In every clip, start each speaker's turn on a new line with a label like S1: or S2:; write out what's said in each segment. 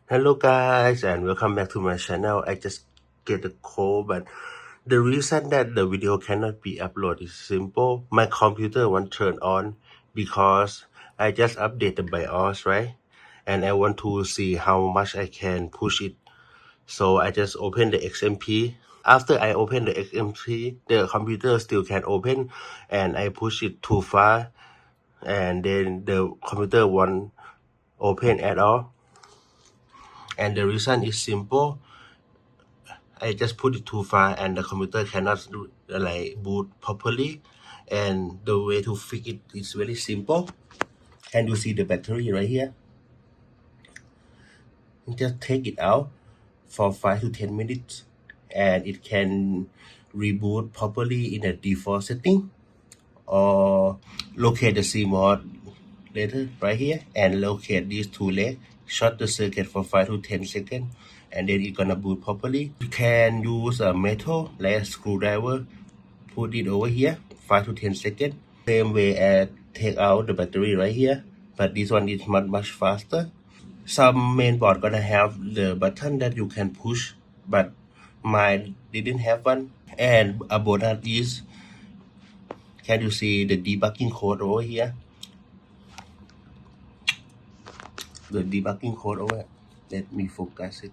S1: Hello guys and welcome back to my channel. I just get a call, but the reason that the video cannot be uploaded is simple. My computer won't turn on because I just update the BIOS, right? And I want to see how much I can push it. So I just open the XMP. After I open the XMP, the computer still can open and I push it too far and then the computer won't open at all. And the reason is simple. I just put it too far and the computer cannot boot properly. And the way to fix it is very simple. Can you see the battery right here? Just take it out for 5 to 10 minutes and it can reboot properly in a default setting, or locate the CMOD later right here and locate these two legs, short the circuit for 5 to 10 seconds, and then it's gonna boot properly. You can use a metal like a screwdriver, put it over here 5 to 10 seconds, same way as take out the battery right here, but this one is much faster. Some mainboard gonna have the button that you can push, but mine didn't have one. And a bonus is, can you see the debugging code over here? The debugging code over. Let me focus it.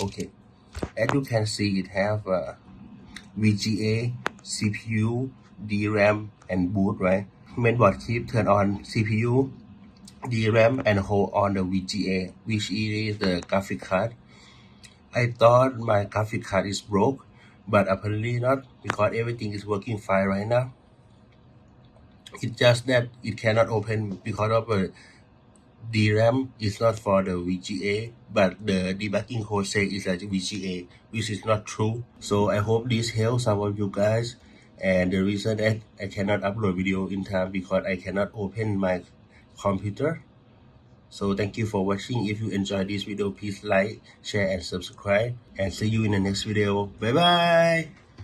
S1: Okay, as you can see, it have VGA, CPU, DRAM, and boot, right? Mainboard chip turn on CPU, DRAM, and hold on the VGA, which is the graphic card. I thought my graphic card is broke, but apparently not, because everything is working fine right now. It's just that it cannot open because of a DRAM is not for the VGA, but the debugging code says it's like VGA, which is not true. So I hope this helps some of you guys. And the reason that I cannot upload video in time because I cannot open my computer. So thank you for watching. If you enjoyed this video, please like, share, and subscribe. And see you in the next video. Bye bye.